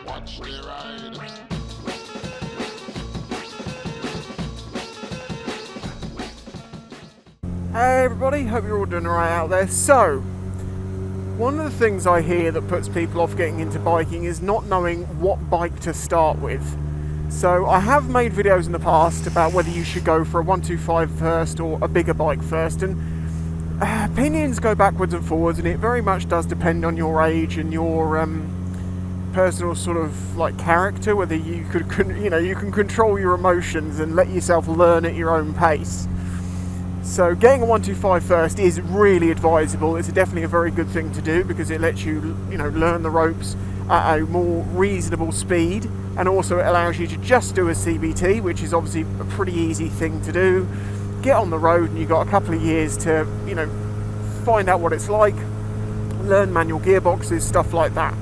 Watch the ride. Hey everybody, hope you're all doing alright out there. So, one of the things I hear that puts people off getting into biking is not knowing what bike to start with. So I have made videos in the past about whether you should go for a 125 first or a bigger bike first, and opinions go backwards and forwards, and it very much does depend on your age and your personal sort of like character, whether you you can control your emotions and let yourself learn at your own pace. So getting a 125 first is really advisable. It's definitely a very good thing to do because it lets you learn the ropes at a more reasonable speed, and also it allows you to just do a CBT, which is obviously a pretty easy thing to do. Get on the road and you've got a couple of years to find out what it's like, learn manual gearboxes, stuff like that.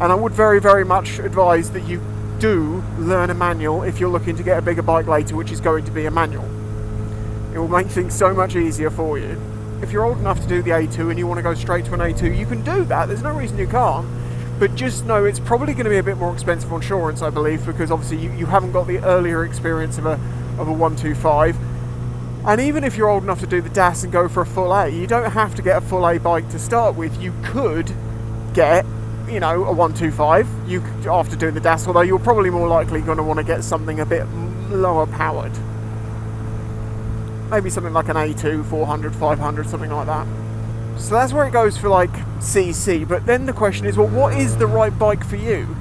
And I would very, very much advise that you do learn a manual if you're looking to get a bigger bike later, which is going to be a manual. It will make things so much easier for you. If you're old enough to do the A2 and you want to go straight to an A2, you can do that. There's no reason you can't. But just know it's probably going to be a bit more expensive on insurance, I believe, because obviously you haven't got the earlier experience of a 125. And even if you're old enough to do the DAS and go for a full A, you don't have to get a full A bike to start with. You could get a 125 after doing the DAS, although you're probably more likely going to want to get something a bit lower powered. Maybe something like an A2, 400, 500, something like that. So that's where it goes for like CC, but then the question is, well, what is the right bike for you?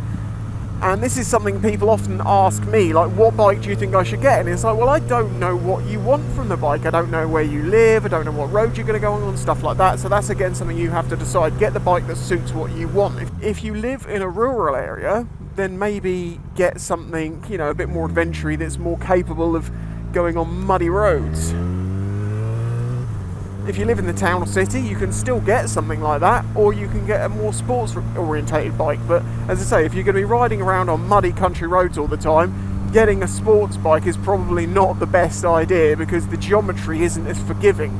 And this is something people often ask me, like, what bike do you think I should get? And it's like, well, I don't know what you want from the bike. I don't know where you live. I don't know what road you're going to go on, stuff like that. So that's, again, something you have to decide. Get the bike that suits what you want. If you live in a rural area, then maybe get something, a bit more adventure-y that's more capable of going on muddy roads. If you live in the town or city, you can still get something like that, or you can get a more sports-orientated bike. But as I say, if you're going to be riding around on muddy country roads all the time, getting a sports bike is probably not the best idea because the geometry isn't as forgiving.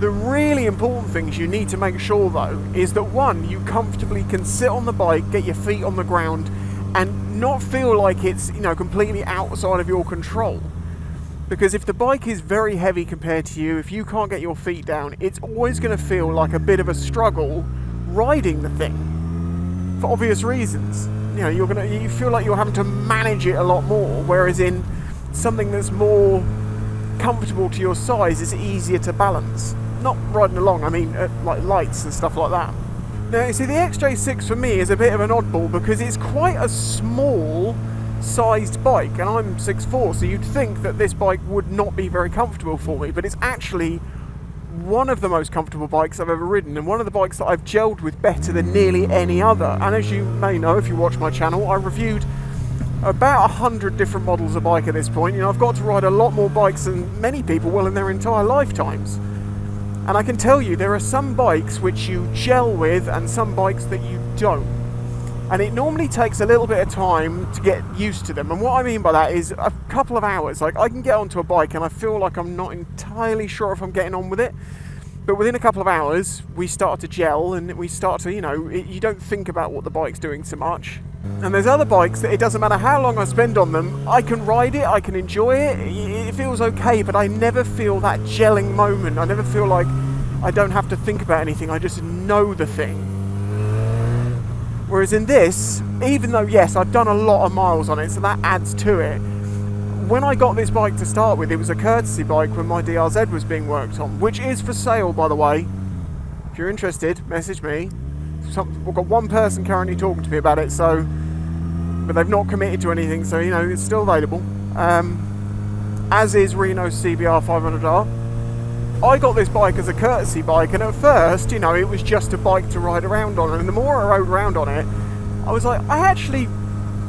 The really important things you need to make sure, though, is that one, you comfortably can sit on the bike, get your feet on the ground, and not feel like it's completely outside of your control. Because if the bike is very heavy compared to you, if you can't get your feet down, it's always going to feel like a bit of a struggle riding the thing, for obvious reasons. You feel like you're having to manage it a lot more, whereas in something that's more comfortable to your size, it's easier to balance. Not riding along, I mean like lights and stuff like that. Now, you see, the XJ6 for me is a bit of an oddball because it's quite a small sized bike, and I'm 6'4", so you'd think that this bike would not be very comfortable for me, but it's actually one of the most comfortable bikes I've ever ridden, and one of the bikes that I've gelled with better than nearly any other. And as you may know if you watch my channel, I reviewed about 100 different models of bike at this point. I've got to ride a lot more bikes than many people will in their entire lifetimes, and I can tell you there are some bikes which you gel with and some bikes that you don't. And it normally takes a little bit of time to get used to them. And what I mean by that is a couple of hours. Like, I can get onto a bike and I feel like I'm not entirely sure if I'm getting on with it. But within a couple of hours, we start to gel and we start to, you don't think about what the bike's doing so much. And there's other bikes that it doesn't matter how long I spend on them, I can ride it, I can enjoy it, it feels okay, but I never feel that gelling moment. I never feel like I don't have to think about anything, I just know the thing. Whereas in this, even though, yes, I've done a lot of miles on it, so that adds to it, when I got this bike to start with, it was a courtesy bike when my DRZ was being worked on, which is for sale, by the way. If you're interested, message me. We've got one person currently talking to me about it, but they've not committed to anything, so, it's still available. As is Reno's CBR 500R. I got this bike as a courtesy bike, and at first, it was just a bike to ride around on, and the more I rode around on it, I was like, I actually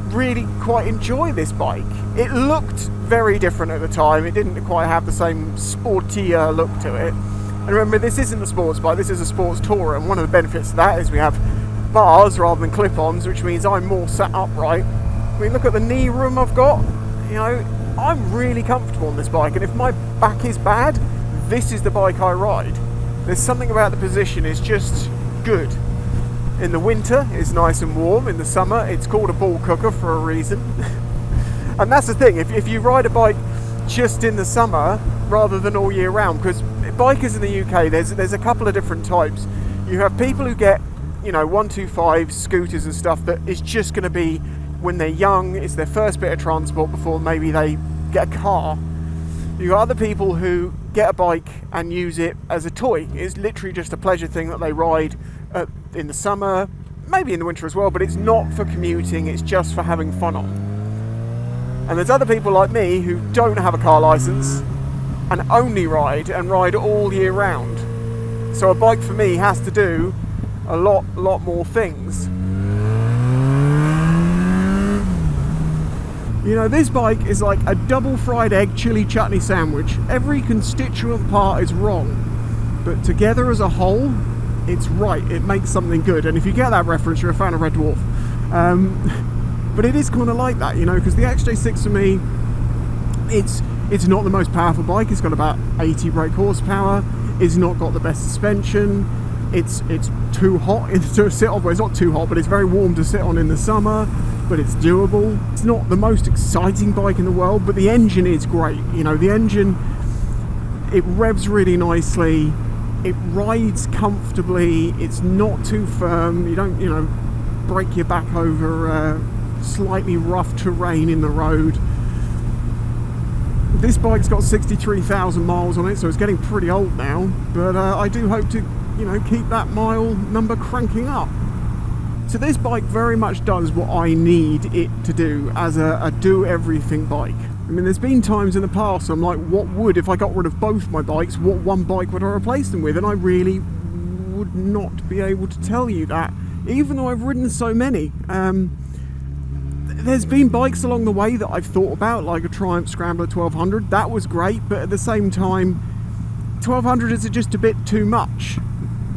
really quite enjoy this bike. It looked very different at the time. It didn't quite have the same sportier look to it. And remember, this isn't a sports bike, this is a sports tourer, and one of the benefits of that is we have bars rather than clip-ons, which means I'm more sat upright. I mean, look at the knee room I've got. I'm really comfortable on this bike, and if my back is bad, this is the bike I ride. There's something about the position is just good. In the winter, it's nice and warm. In the summer, it's called a ball cooker for a reason. And that's the thing, if you ride a bike just in the summer rather than all year round, because bikers in the UK, there's a couple of different types. You have people who get, 125 scooters and stuff that is just going to be when they're young, it's their first bit of transport before maybe they get a car. You've got other people who get a bike and use it as a toy. It's literally just a pleasure thing that they ride in the summer, maybe in the winter as well, but it's not for commuting, it's just for having fun on. And there's other people like me who don't have a car license and only ride all year round. So a bike for me has to do a lot more things. This bike is like a double fried egg chili chutney sandwich. Every constituent part is wrong, but together as a whole, it's right. It makes something good. And if you get that reference, you're a fan of Red Dwarf. But it is kind of like that, because the XJ6 for me, it's not the most powerful bike. It's got about 80 brake horsepower. It's not got the best suspension. It's too hot to sit on. Well, it's not too hot, but it's very warm to sit on in the summer. But it's doable. It's not the most exciting bike in the world, but the engine is great. The engine, it revs really nicely. It rides comfortably. It's not too firm. You don't, break your back over slightly rough terrain in the road. This bike's got 63,000 miles on it, so it's getting pretty old now. But I do hope to, keep that mile number cranking up. So this bike very much does what I need it to do as a do-everything bike. I mean, there's been times in the past I'm like, if I got rid of both my bikes, what one bike would I replace them with? And I really would not be able to tell you that, even though I've ridden so many. There's been bikes along the way that I've thought about, like a Triumph Scrambler 1200. That was great, but at the same time, 1200 is just a bit too much.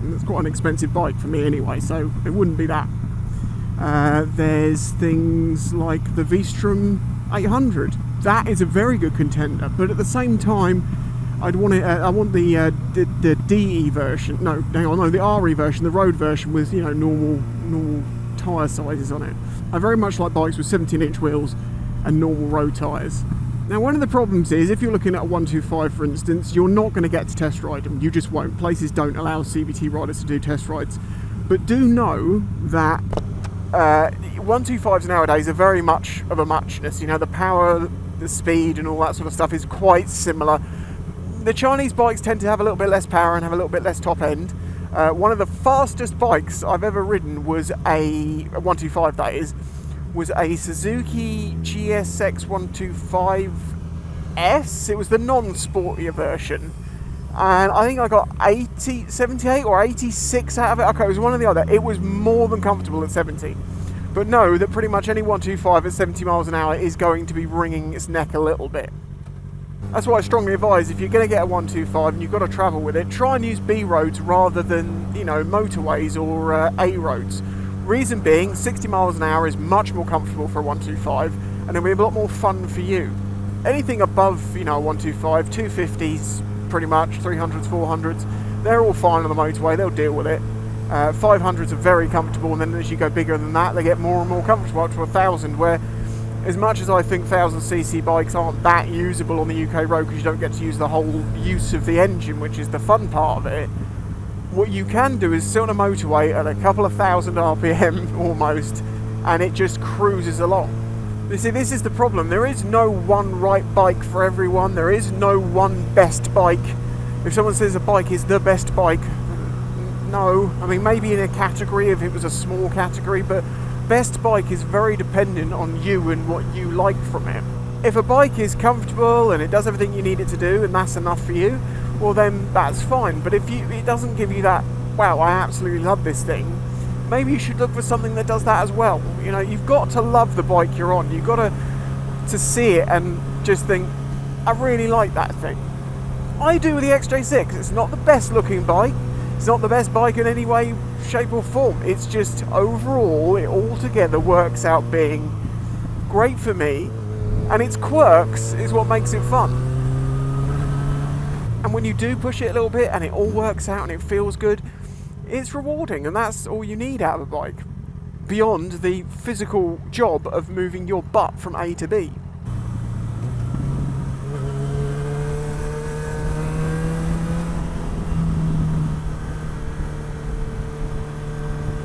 It's quite an expensive bike for me anyway, so it wouldn't be that. There's things like the V-Strom 800. That is a very good contender, but at the same time, I want the DE version. The RE version, the road version with normal tyre sizes on it. I very much like bikes with 17-inch wheels and normal road tyres. Now, one of the problems is, if you're looking at a 125, for instance, you're not going to get to test ride them. You just won't. Places don't allow CVT riders to do test rides. But do know that 125s nowadays are very much of a muchness. The power, the speed and all that sort of stuff is quite similar. The Chinese bikes tend to have a little bit less power and have a little bit less top end. One of the fastest bikes I've ever ridden was a 125, that is, was a Suzuki GSX 125S. It was the non-sportier version. And I think I got 78 or 86 out of it. Okay, it was one or the other. It was more than comfortable at 70. But know that pretty much any 125 at 70 miles an hour is going to be wringing its neck a little bit. That's why I strongly advise, if you're going to get a 125 and you've got to travel with it, try and use B roads rather than, motorways or A roads. Reason being, 60 miles an hour is much more comfortable for a 125 and it'll be a lot more fun for you. Anything above, a 125, 250s pretty much, 300s, 400s, they're all fine on the motorway, they'll deal with it. 500s are very comfortable, and then as you go bigger than that, they get more and more comfortable up to 1,000, where as much as I think 1000cc bikes aren't that usable on the UK road because you don't get to use the whole use of the engine, which is the fun part of it, what you can do is sit on a motorway at a couple of thousand RPM almost, and it just cruises along. You see, this is the problem. There is no one right bike for everyone. There is no one best bike. If someone says a bike is the best bike, no. I mean, maybe in a category if it was a small category, but best bike is very dependent on you and what you like from it. If a bike is comfortable and it does everything you need it to do and that's enough for you, well then that's fine. But if it doesn't give you that, wow, I absolutely love this thing, maybe you should look for something that does that as well. You've got to love the bike you're on. You've got to see it and just think, I really like that thing. I do with the XJ6. It's not the best looking bike. It's not the best bike in any way, shape or form. It's just overall, it all together works out being great for me, and its quirks is what makes it fun. And when you do push it a little bit and it all works out and it feels good, it's rewarding, and that's all you need out of a bike, beyond the physical job of moving your butt from A to B.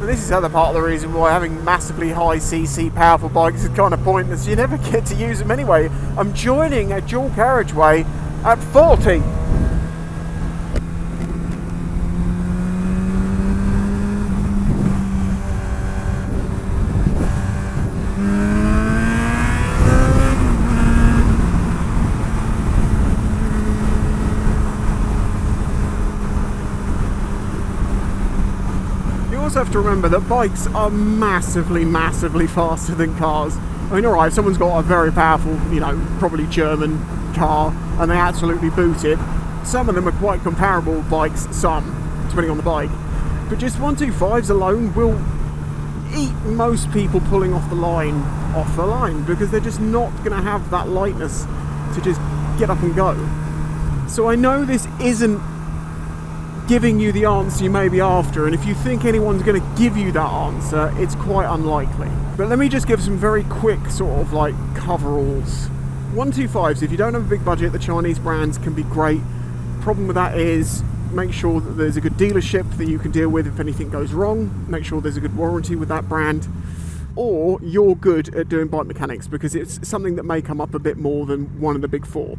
And this is the other part of the reason why having massively high CC powerful bikes is kind of pointless. You never get to use them anyway. I'm joining a dual carriageway at 40. You also have to remember that bikes are massively faster than cars. I mean, alright, if someone's got a very powerful, probably German car, and they absolutely boot it, some of them are quite comparable bikes, some, depending on the bike. But just 125s alone will eat most people pulling off the line, because they're just not going to have that lightness to just get up and go. So I know this isn't giving you the answer you may be after, and if you think anyone's going to give you that answer, it's quite unlikely. But let me just give some very quick sort of like coveralls. 125s, if you don't have a big budget, the Chinese brands can be great. Problem with that is make sure that there's a good dealership that you can deal with if anything goes wrong. Make sure there's a good warranty with that brand, or you're good at doing bike mechanics, because it's something that may come up a bit more than one of the big four.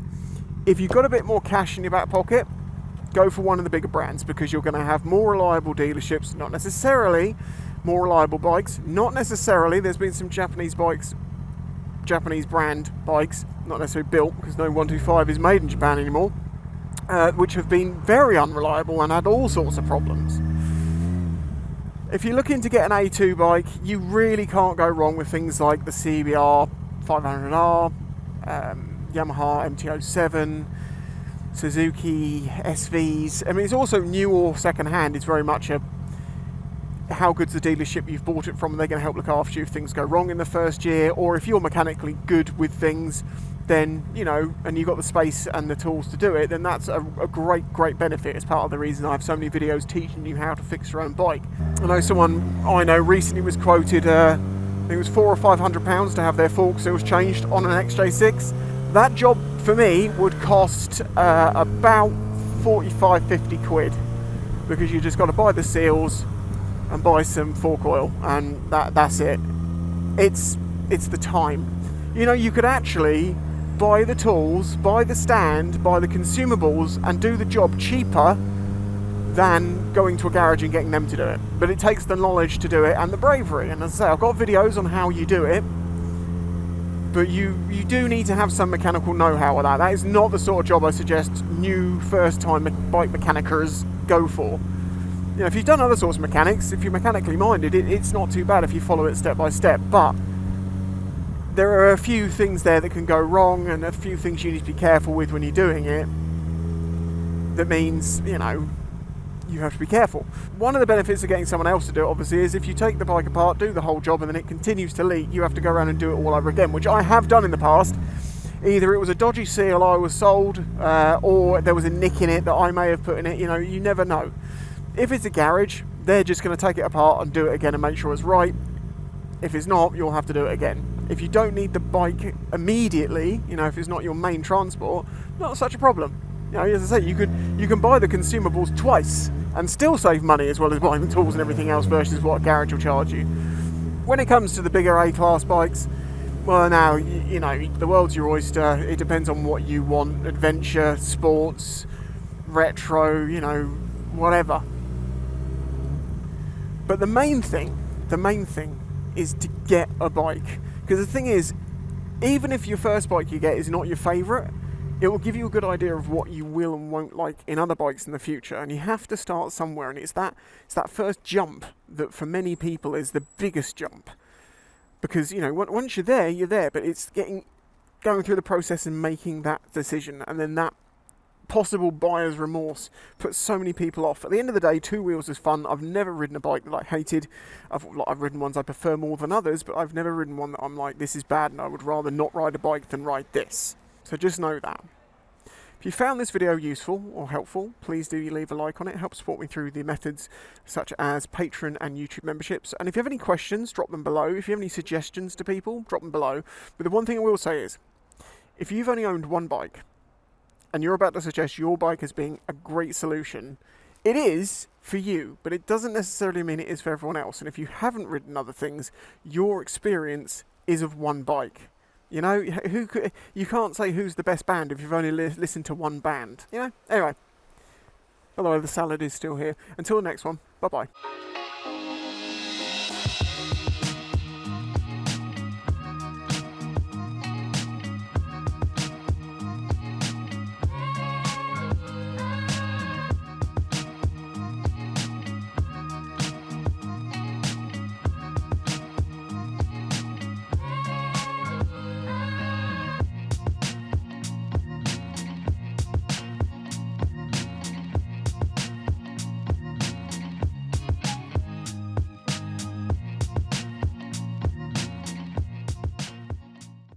If you've got a bit more cash in your back pocket, go for one of the bigger brands, because you're going to have more reliable dealerships, not necessarily more reliable bikes, not necessarily. There's been some Japanese brand bikes, not necessarily built, because no 125 is made in Japan anymore, which have been very unreliable and had all sorts of problems. If you're looking to get an A2 bike, you really can't go wrong with things like the CBR 500R, Yamaha MT-07, Suzuki SVs. I mean, it's also new or second hand. It's very much how good's the dealership you've bought it from, and they're going to help look after you if things go wrong in the first year, or if you're mechanically good with things, then, and you've got the space and the tools to do it, then that's a great benefit. It's part of the reason I have so many videos teaching you how to fix your own bike. I know someone I know recently was quoted, I think it was £400 or £500 to have their fork seals changed on an XJ6. That job for me would cost about 45-50 quid, because you just got to buy the seals and buy some fork oil, and that's it. It's the time. You could actually buy the tools, buy the stand, buy the consumables, and do the job cheaper than going to a garage and getting them to do it. But it takes the knowledge to do it and the bravery. And as I say, I've got videos on how you do it, but you do need to have some mechanical know-how of that. That is not the sort of job I suggest new first-time bike mechanicers go for. If you've done other sorts of mechanics, if you're mechanically minded, it's not too bad if you follow it step by step, but there are a few things there that can go wrong, and a few things you need to be careful with when you're doing it. That means, you have to be careful. One of the benefits of getting someone else to do it, obviously, is if you take the bike apart, do the whole job, and then it continues to leak, you have to go around and do it all over again, which I have done in the past. Either it was a dodgy seal I was sold, or there was a nick in it that I may have put in it. You never know. If it's a garage, they're just going to take it apart and do it again and make sure it's right. If it's not, you'll have to do it again. If you don't need the bike immediately, if it's not your main transport, not such a problem. As I say, you can buy the consumables twice and still save money, as well as buying the tools and everything else, versus what a garage will charge you. When it comes to the bigger A-class bikes, well, now, the world's your oyster. It depends on what you want: adventure, sports, retro, whatever. But the main thing is to get a bike. Because the thing is, even if your first bike you get is not your favourite, it will give you a good idea of what you will and won't like in other bikes in the future. And you have to start somewhere, and it's that first jump that for many people is the biggest jump. Because, once you're there, but it's going through the process and making that decision, and then that possible buyer's remorse puts so many people off. At the end of the day, two wheels is fun. I've never ridden a bike that I hated. I've ridden ones I prefer more than others, but I've never ridden one that I'm like, this is bad, and I would rather not ride a bike than ride this. So just know that. If you found this video useful or helpful, please do leave a like on it. It helps support me through the methods such as Patreon and YouTube memberships. And if you have any questions, drop them below. If you have any suggestions to people, drop them below. But the one thing I will say is, if you've only owned one bike and you're about to suggest your bike as being a great solution, it is for you, but it doesn't necessarily mean it is for everyone else. And if you haven't ridden other things, your experience is of one bike. You know, you can't say who's the best band if you've only listened to one band. You know? Anyway. Although the salad is still here. Until the next one, bye-bye.